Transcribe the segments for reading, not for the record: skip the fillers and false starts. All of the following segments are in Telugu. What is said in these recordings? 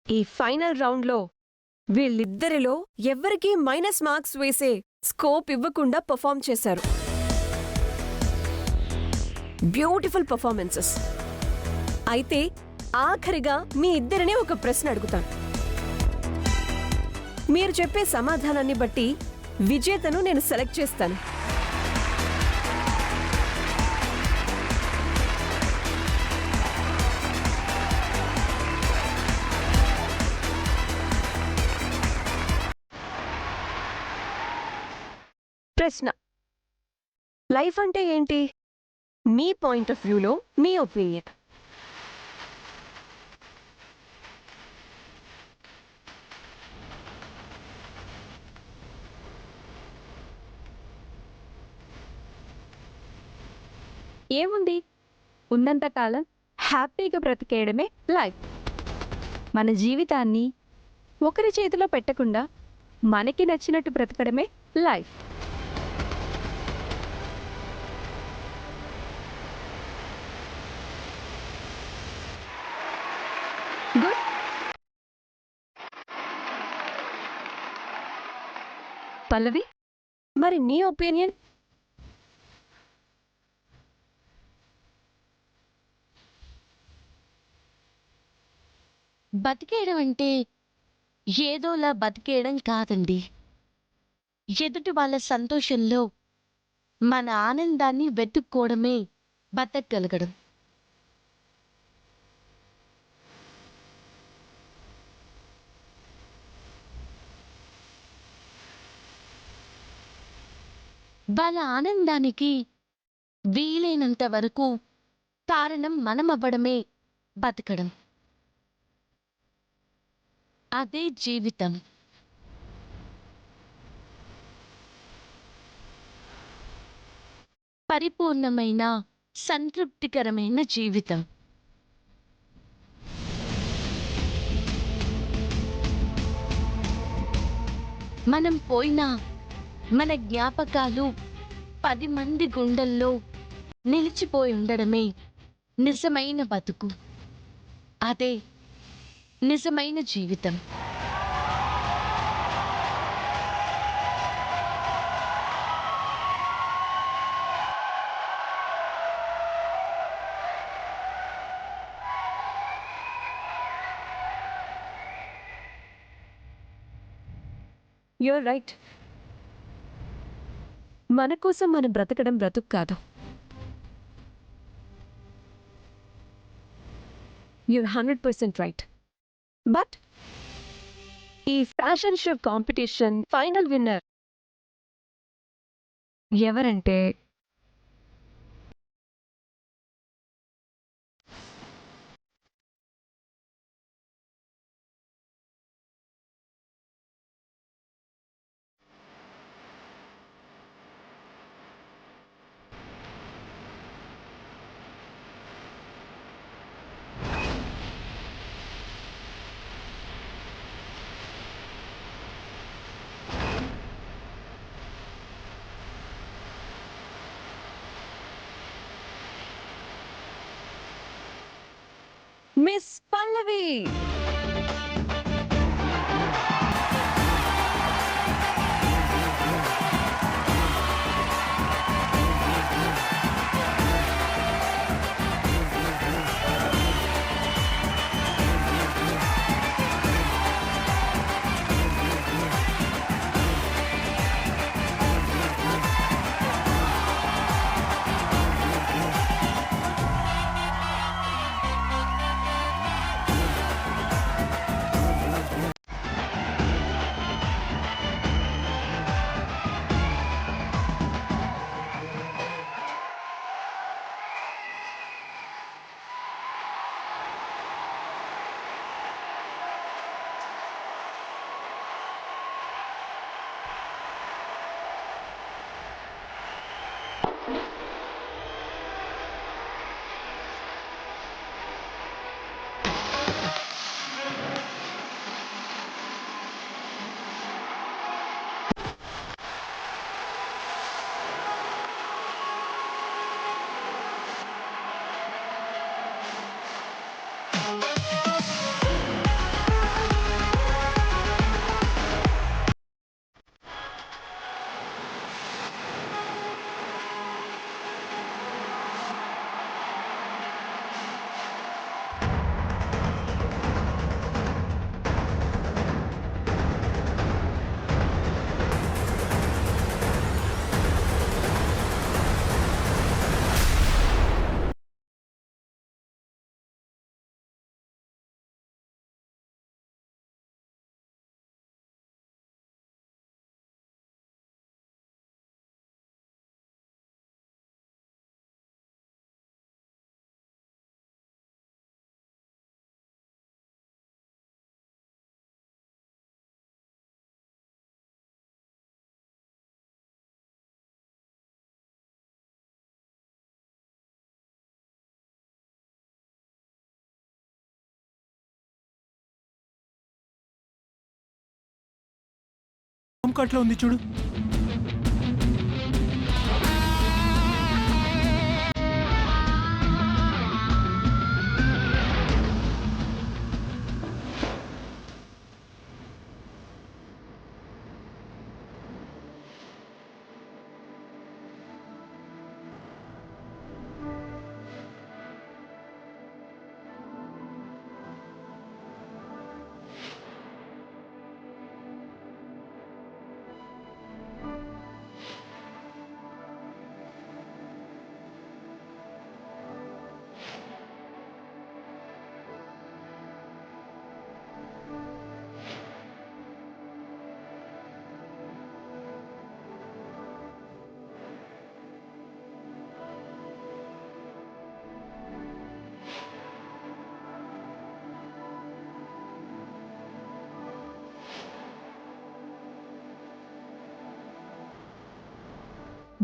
ఈ ఫైనల్ రౌండ్లో వీళ్ళిద్దరిలో ఎవ్వరికీ మైనస్ మార్క్స్ వేసే స్కోప్ ఇవ్వకుండా పర్ఫామ్ చేశారు. Beautiful performances. అయితే ఆఖరిగా మీ ఇద్దరినే ఒక ప్రశ్న అడుగుతాను. మీరు చెప్పే సమాధానాన్ని బట్టి విజేతను నేను సెలెక్ట్ చేస్తాను. ప్రశ్న: లైఫ్ అంటే ఏంటి? మీ పాయింట్ ఆఫ్ వ్యూలో మీ ఒపీనియన్. ఏముంది, ఉన్నంతకాలం హ్యాపీగా బ్రతికేయడమే లైఫ్. మన జీవితాన్ని ఒకరి చేతిలో పెట్టకుండా మనకి నచ్చినట్టు బ్రతకడమే లైఫ్. గుడ్. పల్లవి, మరి నీ ఒపీనియన్? బతికేయడం అంటే ఏదోలా బతికేయడం కాదండి. ఎదుటి వాళ్ళ సంతోషంలో మన ఆనందాన్ని వెతుక్కోవడమే బతకగలగడం. వాళ్ళ ఆనందానికి వీలైనంత వరకు కారణం మనమవ్వడమే బతకడం. అదే జీవితం. పరిపూర్ణమైన సంతృప్తికరమైన జీవితం. మనం పోయినా మన జ్ఞాపకాలు 10 మంది గుండెల్లో నిలిచిపోయి ఉండడమే నిజమైన బతుకు. అదే నిజమైన జీవితం. You're right. మన కోసం మనం బ్రతకడం బ్రతుకు కాదు. You're 100% right. బట్ ఈ fashion show competition final winner ఎవరంటే మిస్ పల్లవి. పాము కాట్లో ఉంది చూడు.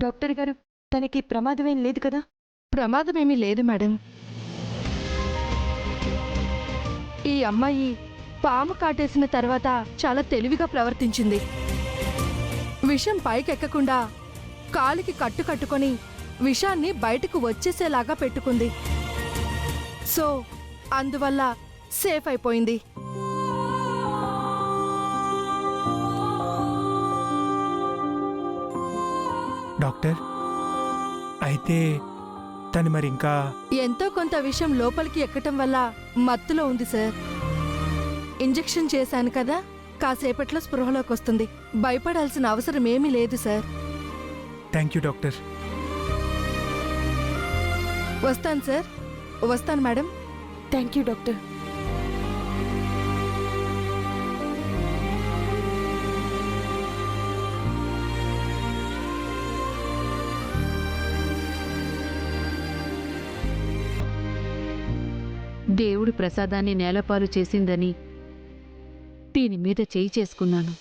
డాక్టర్ గారు, తనకి ప్రమాదమేం లేదు కదా? ప్రమాదమేమీ లేదు మేడం. ఈ అమ్మాయి పాము కాటేసిన తర్వాత చాలా తెలివిగా ప్రవర్తించింది. విషం పైకెక్కకుండా కాలికి కట్టు కట్టుకొని విషాన్ని బయటకు వచ్చేసేలాగా పెట్టుకుంది. సో అందువల్ల సేఫ్ అయిపోయింది. డాక్టర్, అయితే తను మరి ఇంకా ఎంతో కొంత విషయం లోపలికి ఎక్కటం వల్ల మత్తులో ఉంది సార్. ఇంజెక్షన్ చేశాను కదా, కాసేపట్లో స్పృహలోకి వస్తుంది. భయపడాల్సిన అవసరం ఏమీ లేదు సార్. Thank you doctor. వస్తాను సార్. వస్తాను మేడం. Thank you doctor. దేవుడి ప్రసాదాన్ని నేలపాలు చేసిందని దీని మీద చేయి చేసుకున్నాను.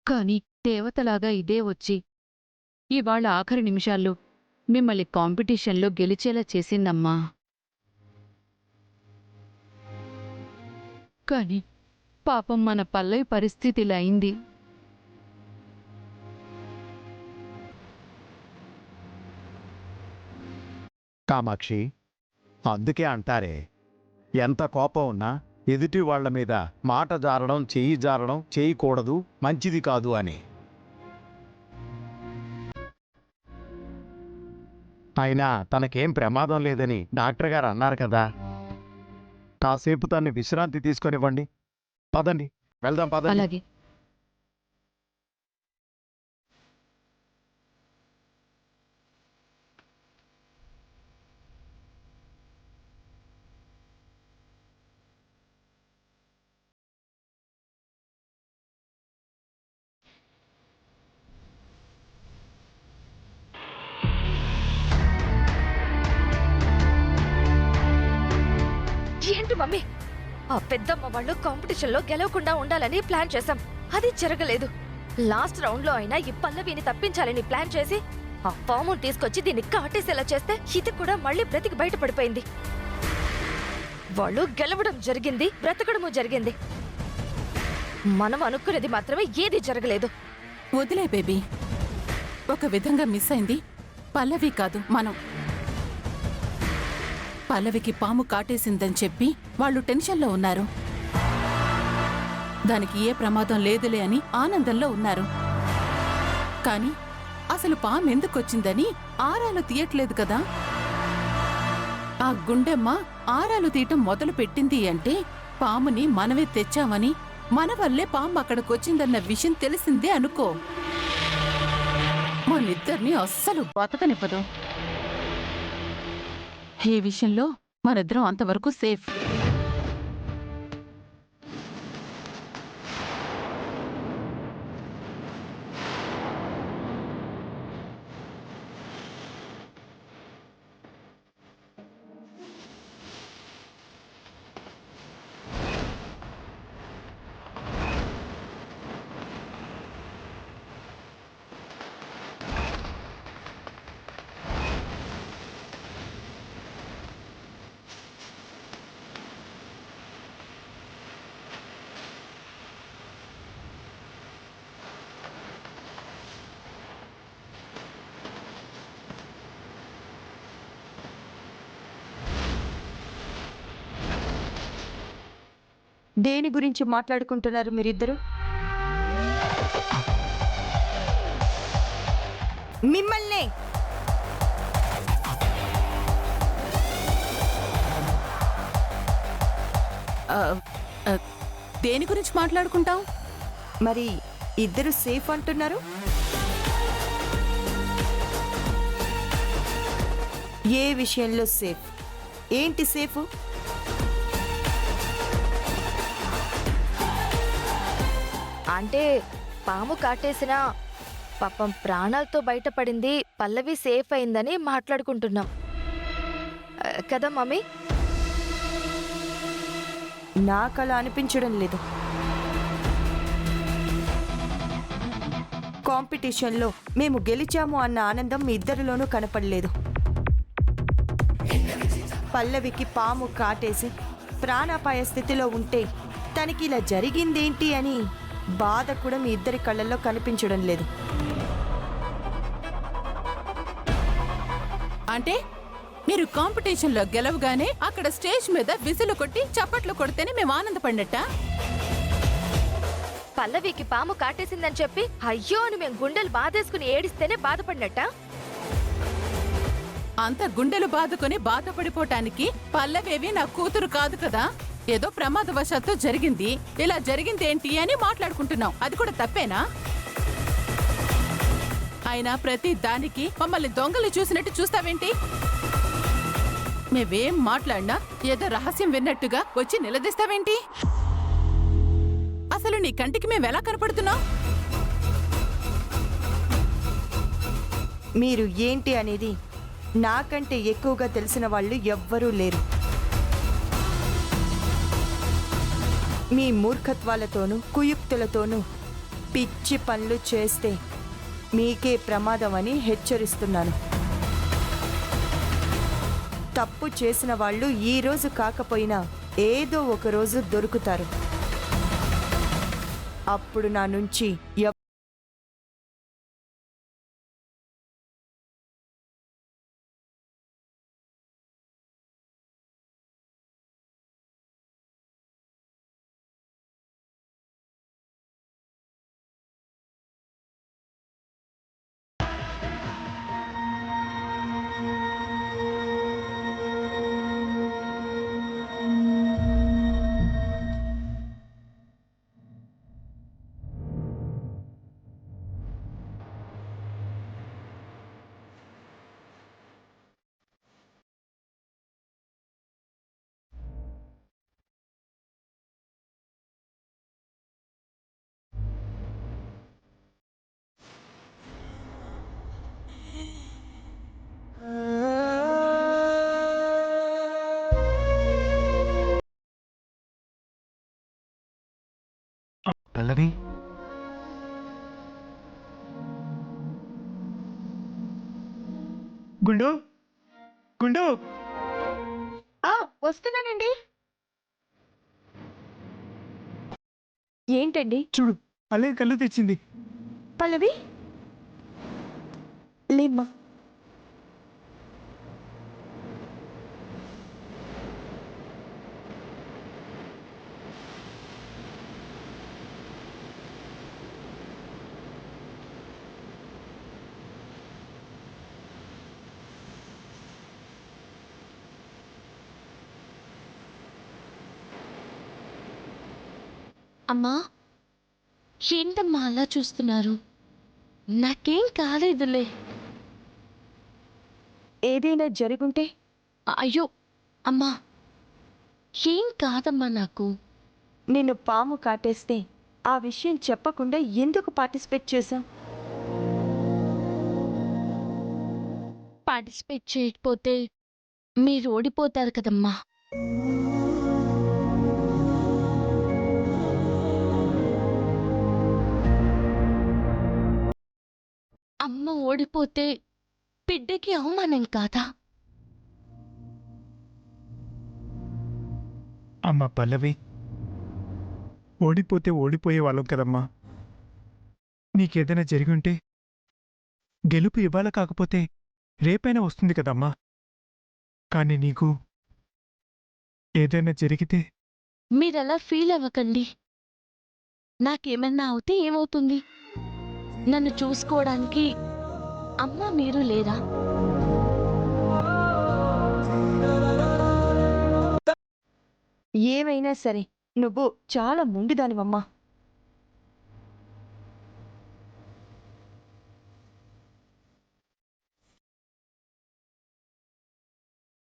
కాని దేవతలాగా ఇదే వచ్చి ఇవాళ ఆఖరి నిమిషాల్లో మిమ్మల్ని కాంపిటీషన్లో గెలిచేలా చేసిందమ్మా. కాని పాపం మన పల్లవి పరిస్థితి ఇలా అయింది. కామాక్షి, అందుకే అంటారే, ఎంత కోపం ఉన్నా ఎదుటి వాళ్ల మీద మాట జారడం, చెయ్యి జారడం చేయకూడదు, మంచిది కాదు అని. అయినా తనకేం ప్రమాదం లేదని డాక్టర్ గారు అన్నారు కదా. కాసేపు తన్ని విశ్రాంతి తీసుకొనివ్వండి. పదండి, వెళ్దాం పదండి. అలాగే. ఏంటి మమ్మీ, ఆ పెద్దమ్మ వాళ్ళు కాంపిటీషన్లో గెలవకుండా ఉండాలని ప్లాన్ చేశాం. అది జరగలేదు. లాస్ట్ రౌండ్ లో అయినా ఈ పల్లవిని తప్పించాలని ప్లాన్ చేసి ఆ పామును తీసుకొచ్చి దీన్ని కాటేసేలా చేస్తే ఇది కూడా మళ్ళీ బ్రతికి బయటపడిపోయింది. వాళ్ళు గెలవడం జరిగింది, బ్రతకడము జరిగింది. మనం అనుకునేది మాత్రమే ఏది జరగలేదు. వదిలే బేబీ, ఒక విధంగా మిస్ అయింది పల్లవి కాదు, మనం. పల్లవికి పాము కాటేసిందని చెప్పి వాళ్ళు టెన్షన్లో ఉన్నారు. దానికి ఏ ప్రమాదం లేదులే అని ఆనందంలో ఉన్నారు. కాని అసలు పాము ఎందుకొచ్చిందని ఆరాలు తీయట్లేదు కదా. ఆ గుండెమ్మ ఆరాలు తీయటం మొదలు పెట్టింది అంటే పాముని మనమే తెచ్చామని, మన వల్లే పాము అక్కడికొచ్చిందన్న విషయం తెలిసిందే అనుకో. మనిద్దరిని అస్సలు బతకనివ్వదు. ఈ విషయంలో మనిద్దరం అంతవరకు సేఫ్. దేని గురించి మాట్లాడుకుంటున్నారు మీరిద్దరు? మిమ్మల్నే! ఆ, ఆ, దేని గురించి మాట్లాడుకుంటాం? మరి ఇద్దరు సేఫ్ అంటున్నారు? ఏ విషయంలో సేఫ్? ఏంటి సేఫ్? అంటే పాము కాటేసినా పాపం ప్రాణాలతో బయటపడింది, పల్లవి సేఫ్ అయిందని మాట్లాడుకుంటున్నాం కదా మమ్మీ? నాకలా అనిపించడం లేదు. కాంపిటీషన్లో మేము గెలిచాము అన్న ఆనందం మీ ఇద్దరిలోనూ కనపడలేదు. పల్లవికి పాము కాటేసి ప్రాణాపాయ స్థితిలో ఉంటే తనకి ఇలా జరిగిందేంటి అని బాధ కూడా మీ ఇద్దరి కళ్ళల్లో కనిపించడం లేదు. అంటే మీరు కాంపిటీషన్లో గెలవగానే అక్కడ స్టేజ్ మీద విసులు కొట్టి చప్పట్లు కొడితేనే మేము ఆనందపడినట్ట? పల్లవికి పాము కాటేసిందని చెప్పి అయ్యో అని మేము గుండెలు బాధేసుకుని ఏడిస్తేనే బాధపడినట్ట? అంత గుండెలు బాదుకొని బాధపడిపోవటానికి పల్లవేవి నా కూతురు కాదు కదా. ఏదో ప్రమాదవశాత్తు జరిగింది, ఇలా జరిగింది ఏంటి అని మాట్లాడుకుంటున్నాం. అది కూడా తప్పేనా? అయినా ప్రతి దానికి మమ్మల్ని దొంగలు చూసినట్టు చూస్తావేంటి? మేవేం మాట్లాడినా ఏదో రహస్యం విన్నట్టుగా వచ్చి నిలదీస్తావేంటి? అసలు నీ కంటికి మేమెలా కనపడుతున్నాం? మీరు ఏంటి అనేది నాకంటే ఎక్కువగా తెలిసిన వాళ్ళు ఎవ్వరూ లేరు. మీ మూర్ఖత్వాలతోనూ కుయుక్తులతోనూ పిచ్చి పనులు చేస్తే మీకే ప్రమాదం అని హెచ్చరిస్తున్నాను. తప్పు చేసిన వాళ్ళు ఈ రోజు కాకపోయినా ఏదో ఒక రోజు దొరుకుతారు. అప్పుడు నా నుంచి పల్లవి, గుండు గుండు, వస్తున్నానండి. ఏంటండి? చూడు అల్లే కళ్ళు తెచ్చింది. పల్లవి లేమ్మా. అమ్మా, ఏంటమ్మా అలా చూస్తున్నారు? నాకేం కాలేదులే. ఏదైనా జరుగుంటే? అయ్యో అమ్మా, ఏం కాదమ్మా నాకు. నిన్ను పాము కాటేస్తే ఆ విషయం చెప్పకుండా ఎందుకు పార్టిసిపేట్ చేశావు? పార్టిసిపేట్ చేయకపోతే మీరు ఓడిపోతారు కదమ్మా. అమ్మ ఓడిపోతే బిడ్డకి అవమానం కాదా? అమ్మ పల్లవి, ఓడిపోతే ఓడిపోయే వాళ్ళం కదమ్మా. నీకేదైనా జరిగి ఉంటే గెలుపు ఇవాళ కాకపోతే రేపైనా వస్తుంది కదమ్మా. కానీ నీకు ఏదైనా జరిగితే మీరలా ఫీల్ అవ్వకండి. నాకేమన్నా అవుతే ఏమవుతుంది? నన్ను చూసుకోవడానికి అమ్మ మీరు లేరా? ఏమైనా సరే నువ్వు చాలా మొండిదానివమ్మా.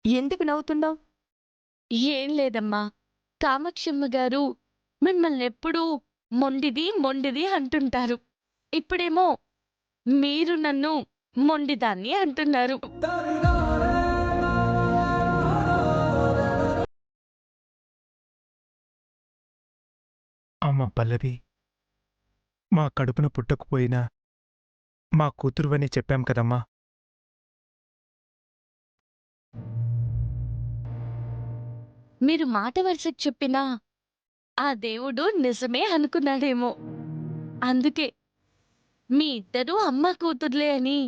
ఎందుకు నవ్వుతున్నావు? ఏం లేదమ్మా. కామాక్షమ్మ గారు మిమ్మల్నెప్పుడూ మొండిది మొండిది అంటుంటారు. ఇప్పుడేమో మీరు నన్ను మొండిదాన్ని అంటున్నారు. అమ్మ పల్లవి, మా కడుపున పుట్టకపోయినా మా కూతురువని చెప్పాం కదమ్మా. మీరు మాట వరుసకు చెప్పినా ఆ దేవుడు నిజమే అనుకున్నాడేమో. అందుకే మీ ఇద్దరూ అమ్మ కూతుర్లే అని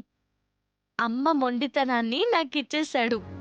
అమ్మ మొండితనాన్ని నాకిచ్చేశాడు.